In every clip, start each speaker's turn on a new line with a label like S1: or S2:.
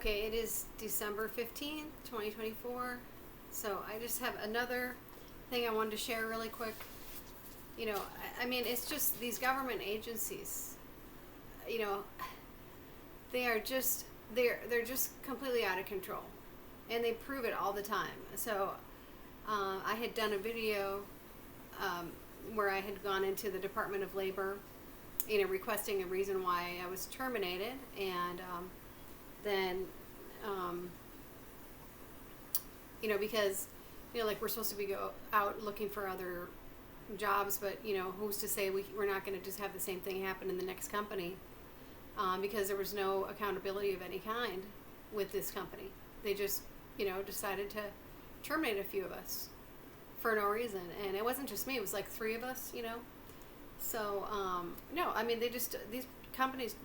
S1: Okay, it is December 15th, 2024. So I just have another thing I wanted to share really quick. I mean, it's just these government agencies, you know, they are just they're just completely out of control, and they prove it all the time. So I had done a video where I had gone into the Department of Labor, requesting a reason why I was terminated, and then um, because like we're supposed to be go out looking for other jobs, but who's to say we're not going to just have the same thing happen in the next company, because there was no accountability of any kind with this company. They just decided to terminate a few of us for no reason, and it wasn't just me, it was like three of us. So no, I mean, these companies,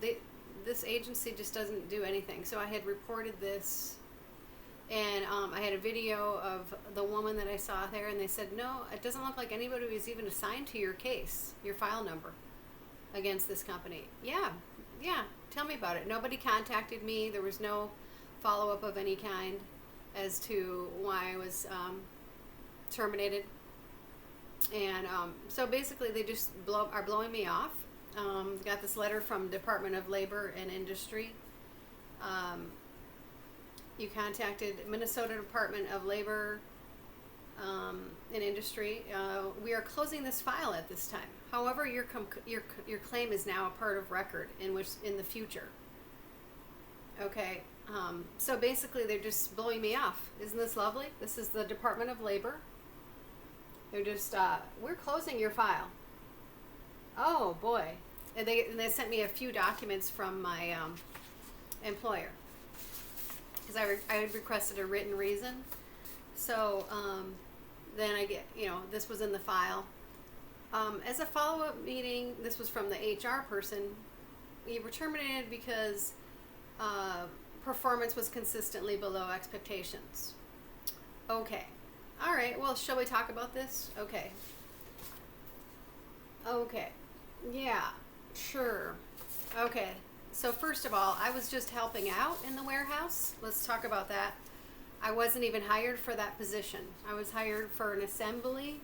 S1: this agency just doesn't do anything. So I had reported this, and I had a video of the woman that I saw there, and they said, no, it doesn't look like anybody was even assigned to your case, your file number against this company. Yeah, tell me about it. Nobody contacted me. There was no follow-up of any kind as to why I was terminated. And so basically they just are blowing me off. Got this letter from Department of Labor and Industry. You contacted Minnesota Department of Labor and Industry. We are closing this file at this time. However, your claim is now a part of record in the future. Okay. So basically they're just blowing me off. Isn't this lovely? This is the Department of Labor. They're just, we're closing your file. Oh boy. And they sent me a few documents from my employer, because I had requested a written reason. So then I get, this was in the file. As a follow-up meeting, this was from the HR person. You were terminated because performance was consistently below expectations. Okay. All right. Well, shall we talk about this? Okay. Yeah. Sure. Okay. So first of all, I was just helping out in the warehouse. Let's talk about that. I wasn't even hired for that position. I was hired for an assembly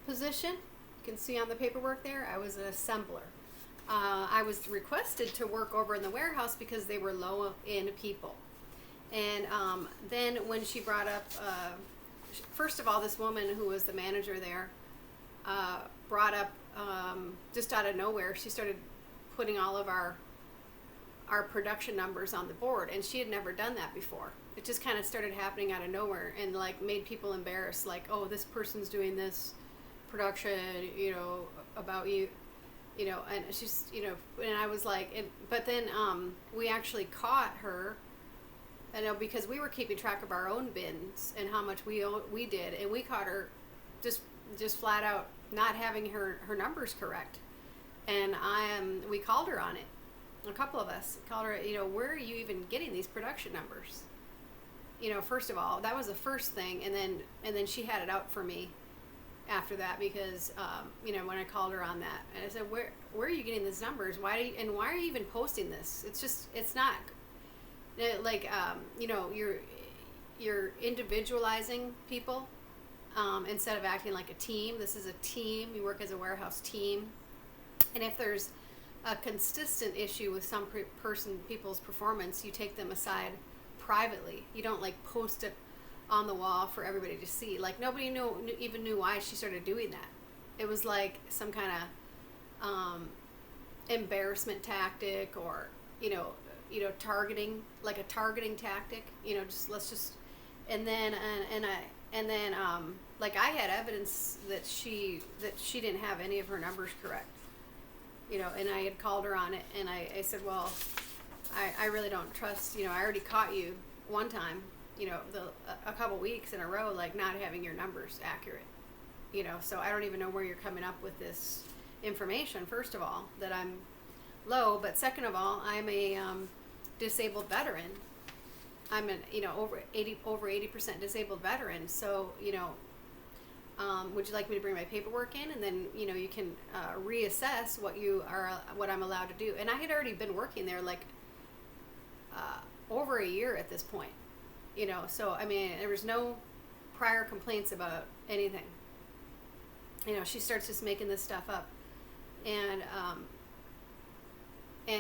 S1: position. You can see on the paperwork there, I was an assembler. I was requested to work over in the warehouse because they were low in people. And then when she brought up, first of all, this woman who was the manager there brought up, just out of nowhere, she started putting all of our production numbers on the board, and she had never done that before. It just kind of started happening out of nowhere, and like made people embarrassed, like, oh, this person's doing this production, about you, and she's, and I was like, but then we actually caught her, because we were keeping track of our own bins and how much we did, and we caught her just flat out not having her numbers correct, and we called her on it. A couple of us called her, where are you even getting these production numbers? First of all, that was the first thing, and then she had it out for me after that, because when I called her on that, and I said, where are you getting these numbers? Why are you even posting this? It's not like you're individualizing people instead of acting like a team. This is a team. You work as a warehouse team, and if there's a consistent issue with some people's performance, you take them aside privately. You don't like post it on the wall for everybody to see. Like nobody even knew why she started doing that. It was like some kind of embarrassment tactic, or targeting, like a targeting tactic. And then like I had evidence that she didn't have any of her numbers correct. And I had called her on it, and I said, well, I really don't trust, I already caught you one time, a couple weeks in a row, like not having your numbers accurate, so I don't even know where you're coming up with this information, first of all, that I'm low, but second of all, I'm a disabled veteran. I'm an, over 80% disabled veteran, so, would you like me to bring my paperwork in, and then you can reassess what I'm allowed to do? And I had already been working there like over over a year at this point. So I mean, there was no prior complaints about anything. She starts just making this stuff up, and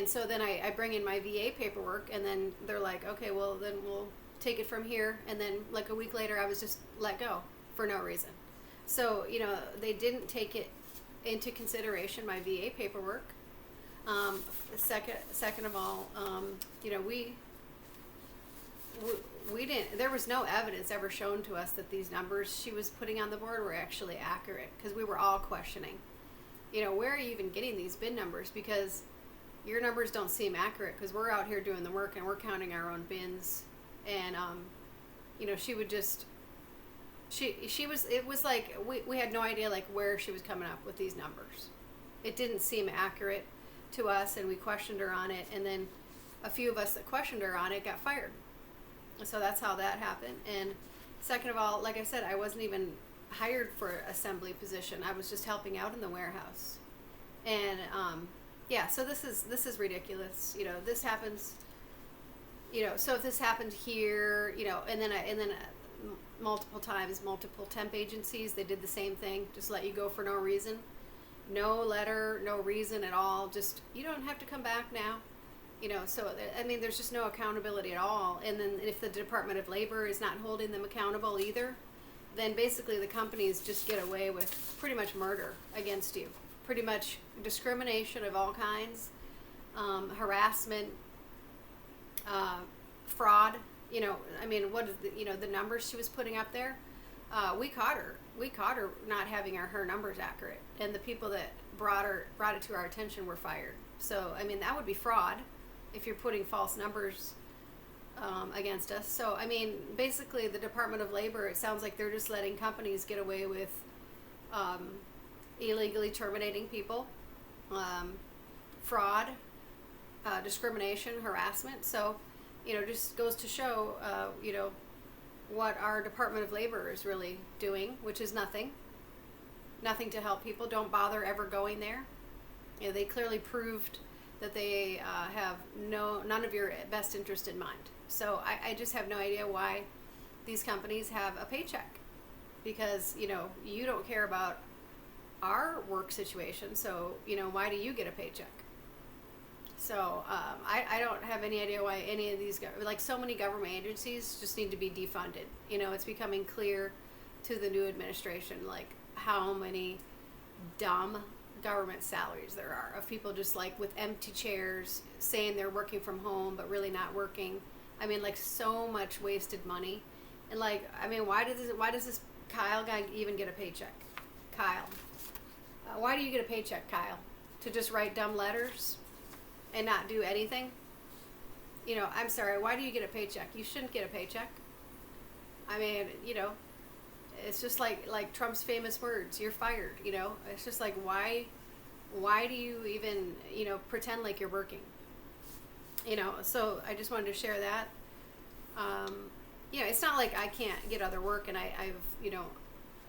S1: so then I bring in my VA paperwork, and then they're like, okay, well then we'll take it from here, and then like a week later I was just let go for no reason. So they didn't take it into consideration, my VA paperwork. Second of all, we didn't. There was no evidence ever shown to us that these numbers she was putting on the board were actually accurate, because we were all questioning, where are you even getting these bin numbers? Because your numbers don't seem accurate, because we're out here doing the work and we're counting our own bins. And she would just she was, it was like we had no idea like where she was coming up with these numbers. It didn't seem accurate to us, and we questioned her on it, and then a few of us that questioned her on it got fired. So that's how that happened. And second of all, like I said, I wasn't even hired for an assembly position. I was just helping out in the warehouse. And so this is ridiculous. This happens. So if this happened here, and then multiple times, multiple temp agencies, they did the same thing. Just let you go for no reason, no letter, no reason at all. Just, you don't have to come back now. So I mean, there's just no accountability at all. And then if the Department of Labor is not holding them accountable either, then basically the companies just get away with pretty much murder against you. Pretty much discrimination of all kinds, harassment, fraud. I mean, what is the numbers she was putting up there? We caught her not having her numbers accurate, and the people that brought it to our attention were fired. So I mean, that would be fraud if you're putting false numbers against us. So I mean, basically the Department of Labor, it sounds like they're just letting companies get away with illegally terminating people, fraud, discrimination, harassment. So just goes to show what our Department of Labor is really doing, which is nothing to help people. Don't bother ever going there. They clearly proved that they have none of your best interest in mind. So I just have no idea why these companies have a paycheck, because you don't care about our work situation. So why do you get a paycheck? So I don't have any idea why any of these so many government agencies just need to be defunded. It's becoming clear to the new administration like how many dumb government salaries there are, of people just like with empty chairs saying they're working from home but really not working. I mean, like, so much wasted money. And like, I mean, why does this Kyle guy even get a paycheck? Kyle, why do you get a paycheck, Kyle? To just write dumb letters and not do anything? I'm sorry, why do you get a paycheck? You shouldn't get a paycheck. I mean, it's just like Trump's famous words, you're fired. It's just like, why do you even pretend like you're working? So I just wanted to share that. It's not like I can't get other work, and I've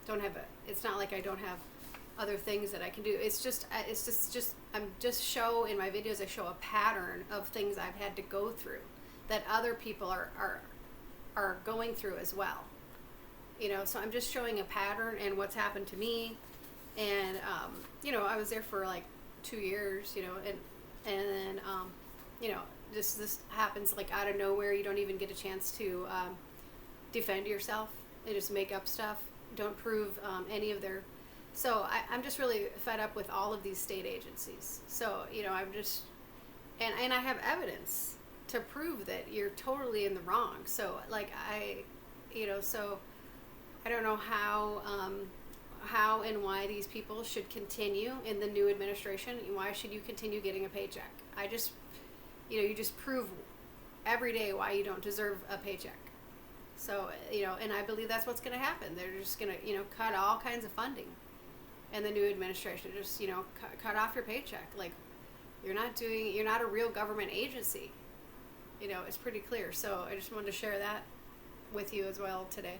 S1: don't have it's not like I don't have other things that I can do. It's just I'm just show in my videos, I show a pattern of things I've had to go through that other people are going through as well. So I'm just showing a pattern and what's happened to me. And I was there for like 2 years, and then just this happens like out of nowhere. You don't even get a chance to defend yourself. They just make up stuff, don't prove any of their. So I'm just really fed up with all of these state agencies. So I'm just, and I have evidence to prove that you're totally in the wrong. So like so I don't know how and why these people should continue in the new administration. Why should you continue getting a paycheck? I just, you just prove every day why you don't deserve a paycheck. So, and I believe that's what's going to happen. They're just going to, cut all kinds of funding. And the new administration just, cut off your paycheck. Like, you're not a real government agency. It's pretty clear. So I just wanted to share that with you as well today.